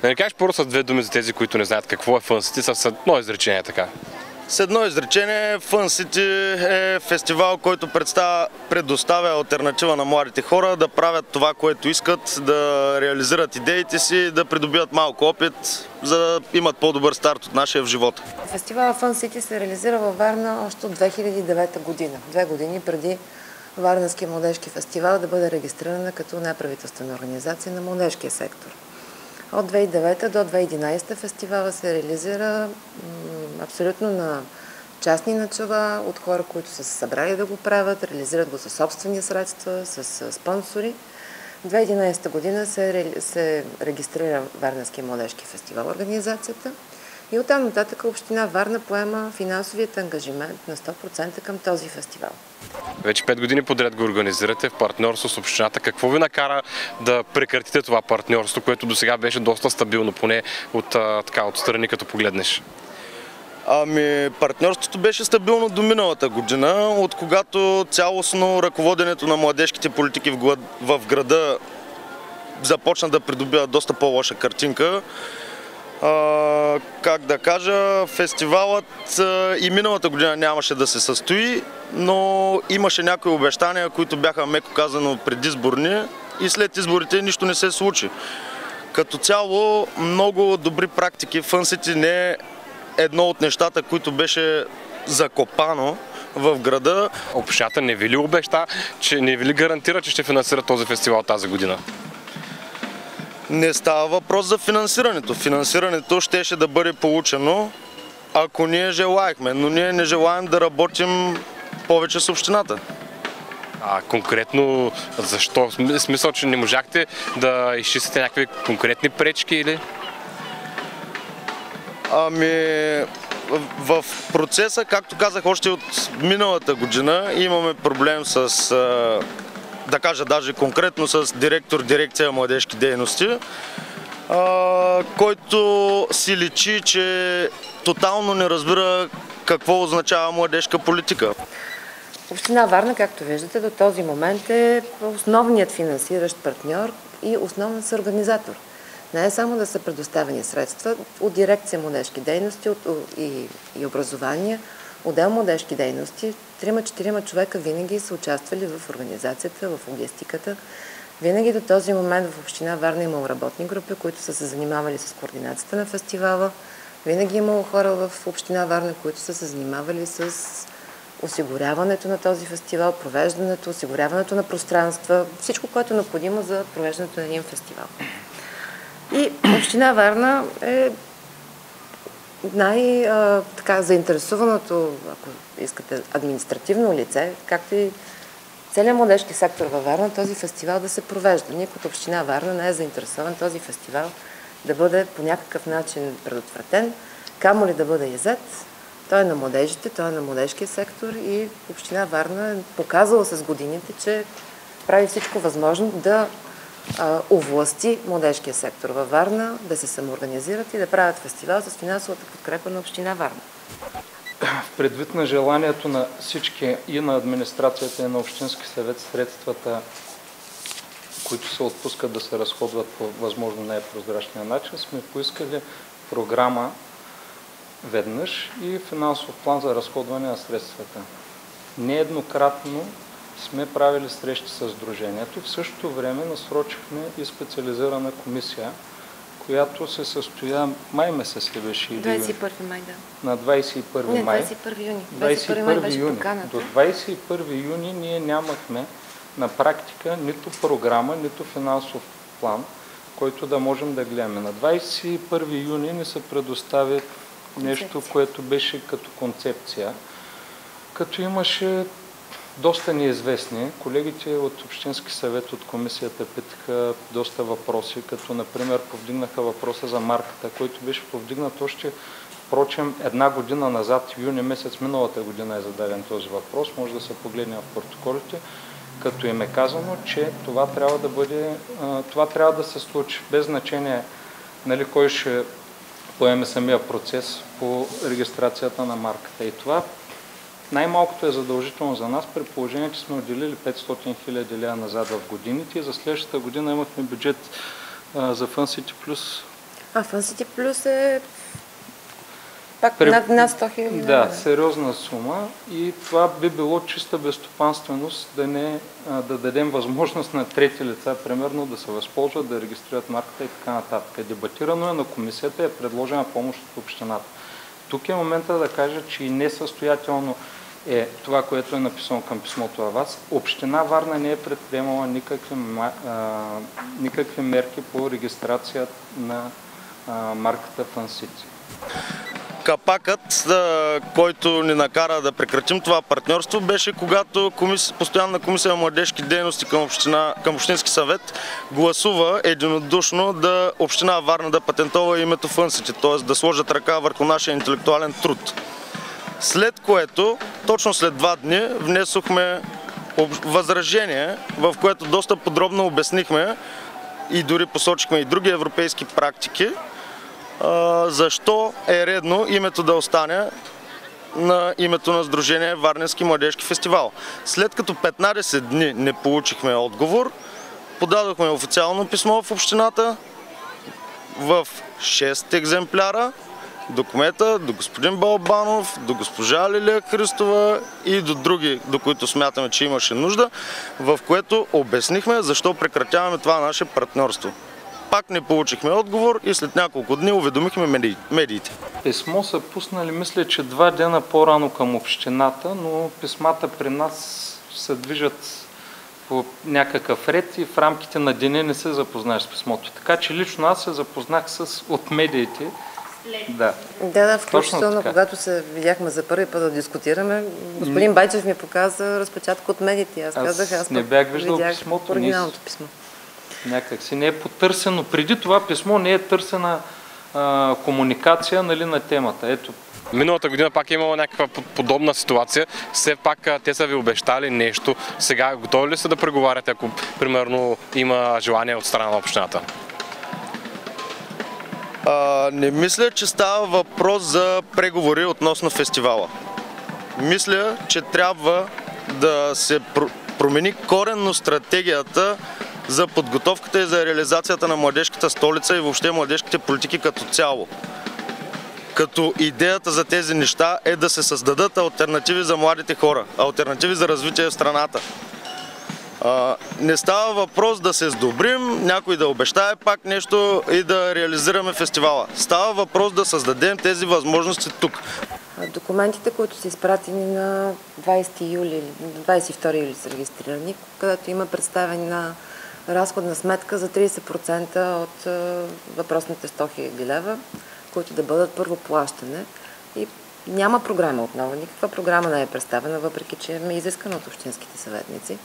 Да не кажеш първо с две думи за тези, които не знаят какво е Fun City, с едно изречение така. С едно изречение, Fun City е фестивал, който предоставя алтернатива на младите хора да правят това, което искат, да реализират идеите си, да придобият малко опит, за да имат по-добър старт от нашия в живота. Фестивалът Fun City се реализира във Варна още от 2009 година, 2 години преди Варненския младежки фестивал да бъде регистрирана като неправителствена организация на младежкия сектор. От 2009 до 2011 фестивала се реализира абсолютно на частни начала от хора, които са се събрали да го правят, реализират го със собствени средства, с спонсори. 2011 година се регистрира Варненския младежки фестивал организацията и оттам нататък община Варна поема финансовият ангажимент на 100% към този фестивал. Вече 5 години подред го организирате в партньорство с общината. Какво ви накара да прекратите това партньорство, което до сега беше доста стабилно, поне от страни като погледнеш? Партньорството беше стабилно до миналата година, от когато цялостно ръководенето на младежките политики в града започна да придобива доста по-лоша картинка. Как да кажа, фестивалът и миналата година нямаше да се състои, но имаше някои обещания, които бяха меко казано предизборни и след изборите нищо не се случи. Като цяло много добри практики. Fun City не е едно от нещата, които беше закопано в града. Общината не ви ли обеща, не ви ли гарантира, че ще финансира този фестивал тази година? Не става въпрос за финансирането. Финансирането щеше да бъде получено, ако ние желаехме, но ние не желаем да работим повече с общината. Конкретно защо? В смисъл, че не можахте да изчистите някакви конкретни пречки или? В процеса, както казах, още от миналата година имаме проблем с, да кажа даже конкретно с директор дирекция младежки дейности, който си личи, че тотално не разбира какво означава младежка политика. Община Варна, както виждате, до този момент е основният финансиращ партньор и основен съорганизатор. Не е само да са предоставени средства от дирекция младежки дейности и образование, отдел младежки дейности. 3-4 човека винаги са участвали в организацията, в логистиката. Винаги до този момент в община Варна имало работни групи, които са се занимавали с координацията на фестивала. Винаги имало хора в община Варна, които са се занимавали с осигуряването на този фестивал, провеждането, осигуряването на пространства, всичко, което е необходимо за провеждането на един фестивал. И община Варна е заинтересуваното, ако искате, административно лице, както и целият младежки сектор във Варна, този фестивал да се провежда. Ние като община Варна не е заинтересован този фестивал да бъде по някакъв начин предотвратен, камо ли да бъде иззет. Той е на младежите, той е на младежкия сектор и община Варна е показала с годините, че прави всичко възможно да овласти младежкия сектор във Варна, да се самоорганизират и да правят фестивал с финансовата подкрепа на община Варна. Предвид на желанието на всички и на администрацията и на Общински съвет средствата, които се отпускат да се разходват по възможно най-прозрачния начин, сме поискали програма веднъж и финансов план за разходване на средствата. Нееднократно сме правили срещи с Сдружението. В същото време насрочихме и специализирана комисия, която се състоя май месец ли беше? 21 май, да. На 21 май. Не, 21 юни. 21 май беше поканата. До 21 юни ние нямахме на практика нито програма, нито финансов план, който да можем да гледаме. На 21 юни ни се предостави нещо, което беше като концепция, като имаше доста неизвестни. Колегите от Общински съвет, от комисията питаха доста въпроси, като например повдигнаха въпроса за марката, който беше повдигнат още, впрочем, 1 година назад, юни месец миналата година е зададен този въпрос, може да се погледне в протоколите, като им е казано, че това трябва да се случи, без значение кой ще поеме самия процес по регистрацията на марката. И това най-малкото е задължително за нас, при положение, че сме отделили 500 000 лева назад в годините и за следващата година имахме бюджет за Fun City Plus Fun City Plus е пак над 100 000. Да, сериозна сума и това би било чиста безстопанственост да дадем възможност на трети лица, примерно, да се възползват, да регистрират марката и така нататък. Дебатирано е на комисията и е предложена помощ от общината. Тук е момента да кажа, че и несъстоятелно е това, което е написано към писмото във вас. Община Варна не е предприемала никакви мерки по регистрация на марката Fun City. Капакът, който ни накара да прекратим това партньорство, беше когато постоянна комисия на младежки дейности към Общински съвет гласува единодушно да община Варна да патентова името Fun City, т.е. да сложат ръка върху нашия интелектуален труд. След което, точно след 2 дни, внесохме възражение, в което доста подробно обяснихме и дори посочихме и други европейски практики, защо е редно името да остане на името на Сдружение Варненски младежки фестивал. След като 15 дни не получихме отговор, подадохме официално писмо в общината в 6 екземпляра до кмета, до господин Балбанов, до госпожа Лилия Христова и до други, до които смятаме, че имаше нужда, в което обяснихме защо прекратяваме това наше партньорство. Пак не получихме отговор и след няколко дни уведомихме медиите. Писмо са пуснали, мисля, че 2 дена по-рано към общината, но писмата при нас се движат по някакъв ред и в рамките на деня не се запознаеш с писмото. Така че лично аз се запознах от медиите. Да, включително когато се видяхме за първи път да дискутираме, господин Байчев ми показа разпечатка от медиите. Аз не бях виждал писмото. Оригиналното писмо. Някак си не е потърсено. Преди това писмо не е търсена комуникация, нали, на темата. Ето. Миналата година пак е имала някаква подобна ситуация. Все пак те са ви обещали нещо. Сега готови ли са да преговаряте, ако примерно има желание от страна на общината? Не мисля, че става въпрос за преговори относно фестивала. Мисля, че трябва да се промени коренно стратегията за подготовката и за реализацията на младежката столица и въобще младежките политики като цяло. Като идеята за тези неща е да се създадат алтернативи за младите хора, алтернативи за развитие в страната. Не става въпрос да се сдобрим, някой да обещае пак нещо и да реализираме фестивала. Става въпрос да създадем тези възможности тук. Документите, които са изпратени на 22 юли са регистрирани, където има представена разходна сметка за 30% от въпросните 100 000 лева, които да бъдат първо плащане. И няма програма отново. Никаква програма не е представена, въпреки че е изискана от общинските съветници.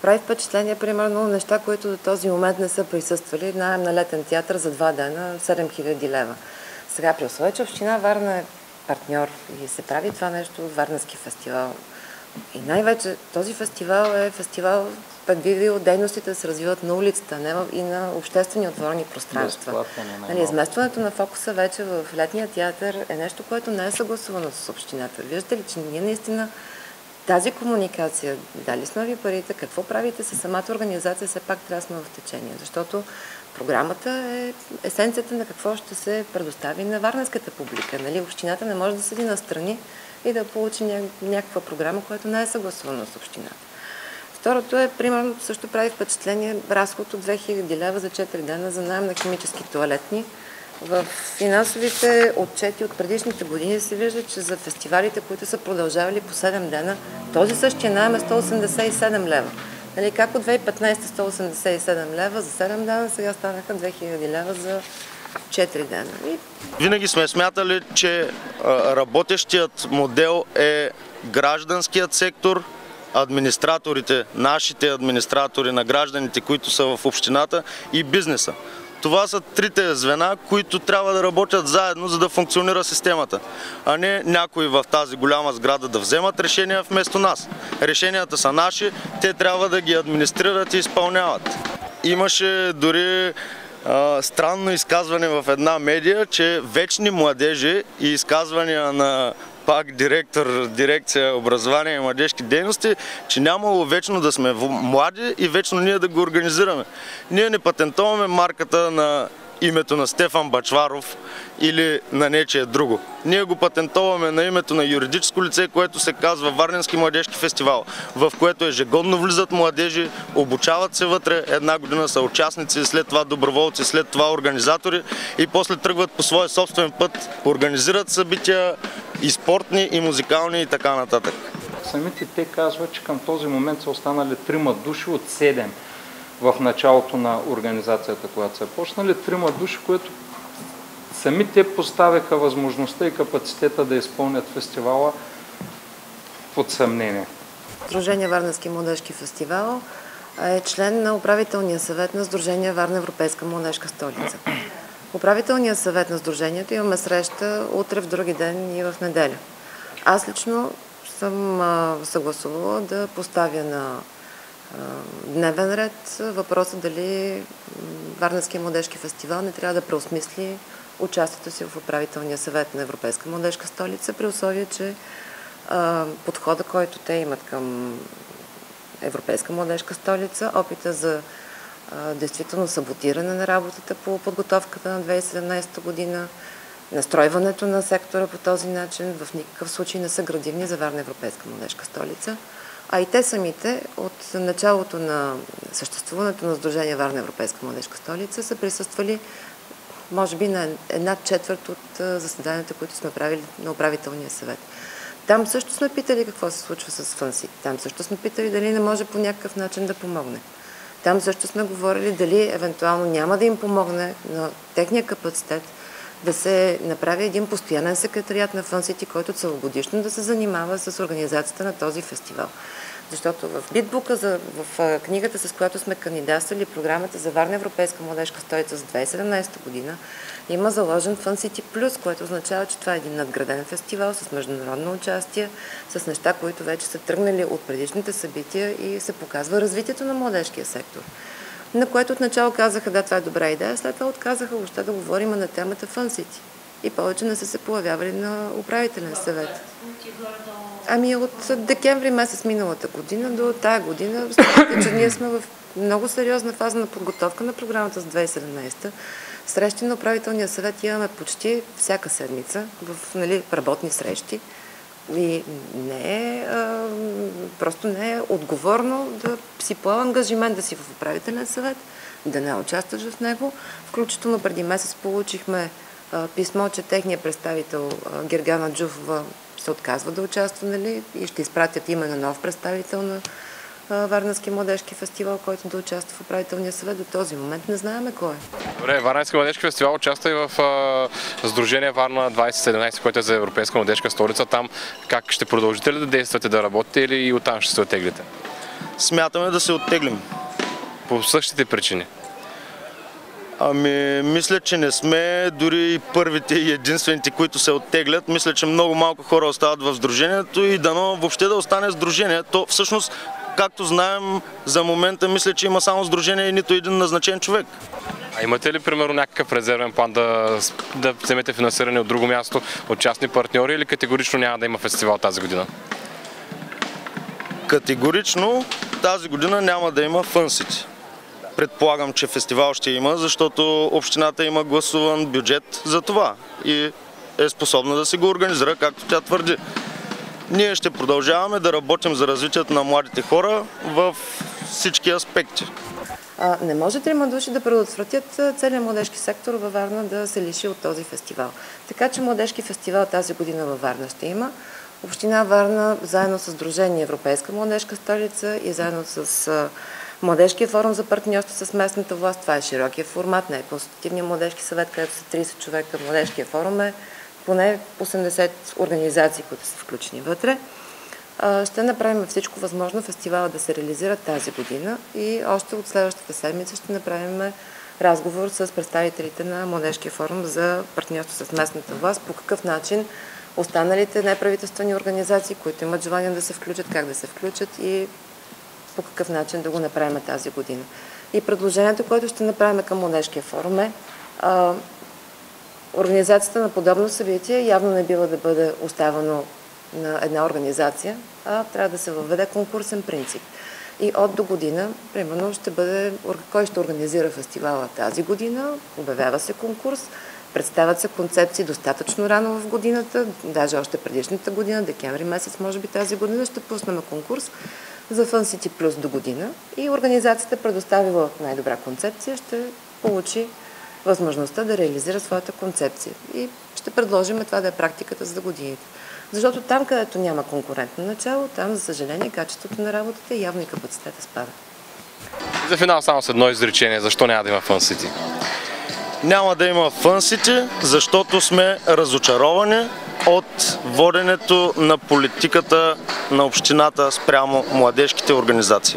Прави впечатление, примерно, неща, които до този момент не са присъствали. Наем на летен театър за 2 дена 7000 лева. Сега при условие, че община Варна е партньор и се прави това нещо, Варненски фестивал. И най-вече този фестивал е фестивал, предвидил дейностите да се развиват на улицата, не и на обществени отворени пространства. Изместването на фокуса вече в летния театър е нещо, което не е съгласувано с общината. Виждате ли, че ние наистина тази комуникация, дали сме ви парите, какво правите с самата организация, все пак трябва да сме в течение, защото програмата е есенцията на какво ще се предостави на варненската публика. Нали? Общината не може да седи настрани и да получи някаква програма, която не е съгласувана с общината. Второто е, примерно, също прави впечатление разход от 2000 лева за 4 дена за наем на химически тоалетни. В финансовите отчети от предишните години се вижда, че за фестивалите, които са продължавали по 7 дена, този същия наем е 187 лева. Нали, как от 2015 187 лева за 7 дена, сега станаха 2000 лева за 4 дена. Винаги сме смятали, че работещият модел е гражданският сектор, администраторите, нашите администратори на гражданите, които са в общината, и бизнеса. Това са трите звена, които трябва да работят заедно, за да функционира системата, а не някои в тази голяма сграда да вземат решения вместо нас. Решенията са наши, те трябва да ги администрират и изпълняват. Имаше дори странно изказване в една медия, че вечни младежи и изказвания на пак директор дирекция образование и младежки дейности, че нямало вечно да сме млади и вечно ние да го организираме. Ние не патентоваме марката на името на Стефан Бъчваров или на нечие друго. Ние го патентоваме на името на юридическо лице, което се казва Варненски младежки фестивал, в което ежегодно влизат младежи, обучават се вътре, една година са участници, след това доброволци, след това организатори и после тръгват по своя собствен път, организират събития и спортни, и музикални и така нататък. Самите те казват, че към този момент са останали 3 души от 7 в началото на организацията, когато са почнали. 3 души, които сами те поставяха възможността и капацитета да изпълнят фестивала под съмнение. Сдружение Варненски младежки фестивал е член на управителния съвет на Сдружение Варна Европейска младежка столица. Управителният съвет на Сдружението имаме среща утре, в други ден и в неделя. Аз лично съм съгласувала да поставя на дневен ред въпроса дали Варненския младежки фестивал не трябва да преосмисли участието си в управителния съвет на Европейска младежка столица, при условие, че подхода, който те имат към Европейска младежка столица, опита за действително саботиране на работата по подготовката на 2017 година, настройването на сектора по този начин в никакъв случай не са градивни за Варна Европейска младежка столица. А и те самите от началото на съществуването на Сдружение Варна Европейска младежка столица са присъствали може би на 1/4 от заседанията, които сме правили на управителния съвет. Там също сме питали какво се случва с ФъНСИ. Там също сме питали дали не може по някакъв начин да помогне. Там също сме говорили дали евентуално няма да им помогне на техния капацитет да се направи един постоянен секретариат на ФъНСИТИ, който целогодишно да се занимава с организацията на този фестивал. Защото в битбука, в книгата, с която сме кандидатствали, програмата за Варна Европейска младежка столица за 2017 година, има заложен ФъНСИТИ Плюс, което означава, че това е един надграден фестивал с международно участие, с неща, които вече са тръгнали от предишните събития и се показва развитието на младежкия сектор. На което отначало казаха, да, това е добра идея, след това отказаха въобще да говорим на темата ФъНСИТИ. И повече не са се появявали на управителен съвет. Ами от декември месец миналата година до тая година, че ние сме в много сериозна фаза на подготовка на програмата за 2017. Срещи на управителния съвет имаме почти всяка седмица, в работни срещи. И просто не е отговорно да си поел ангажимент да си в управителен съвет, да не участваш в него. Включително преди месец получихме писмо, че техният представител Гергана Джуфова се отказва да участва, и ще изпратят именно нов представител на Варненски младежки фестивал, който да участва в управителния съвет. До този момент не знаеме кой е. Добре, Варненски младежки фестивал участва и в Сдружение Варна 2017, което е за Европейска младежка столица. Там как ще продължите ли да действате, да работите или и оттам ще се оттеглите? Смятаме да се оттеглим. По същите причини? Ами, мисля, че не сме дори и първите и единствените, които се оттеглят. Мисля, че много малко хора остават в сдружението и дано въобще да остане сдружение. То всъщност, както знаем, за момента мисля, че има само сдружение и нито един назначен човек. А имате ли, примерно, някакъв резервен план да вземете финансиране от друго място, от частни партньори, или категорично няма да има фестивал тази година? Категорично тази година няма да има ФъНСИТИ. Предполагам, че фестивал ще има, защото общината има гласуван бюджет за това и е способна да си го организира, както тя твърди. Ние ще продължаваме да работим за развитието на младите хора в всички аспекти. Не може 3 души да предотвратят целият младежки сектор във Варна да се лиши от този фестивал. Така че младежки фестивал тази година във Варна ще има. Община Варна, заедно с Сдружение Европейска младежка столица и заедно с Младежкия форум за партньорство с местната власт, това е широкия формат, не е консултативния младежки съвет, където са 30 човека. Младежкия форум е поне 80 организации, които са включени вътре. Ще направим всичко възможно фестивала да се реализира тази година и още от следващата седмица ще направим разговор с представителите на Младежкия форум за партньорство с местната власт, по какъв начин останалите неправителствени организации, които имат желание да се включат, как да се включат и по какъв начин да го направим тази година. И предложението, което ще направим към Младежкия форум е организацията на подобно събитие явно не бива да бъде оставено на една организация, а трябва да се въведе конкурсен принцип. И от до година, примерно, ще бъде кой ще организира фестивала тази година, обявява се конкурс, представят се концепции достатъчно рано в годината, даже още предишната година, декември месец, може би тази година, ще пуснем конкурс за Fun City Plus до година и организацията, предоставила най-добра концепция, ще получи възможността да реализира своята концепция. И ще предложим това да е практиката за годините. Защото там, където няма конкурентно начало, там, за съжаление, качеството на работата и явно и капацитета спада. За финал само с едно изречение, защо няма да има Fun City? Няма да има Fun City, защото сме разочаровани от воденето на политиката на общината спрямо младежките организации.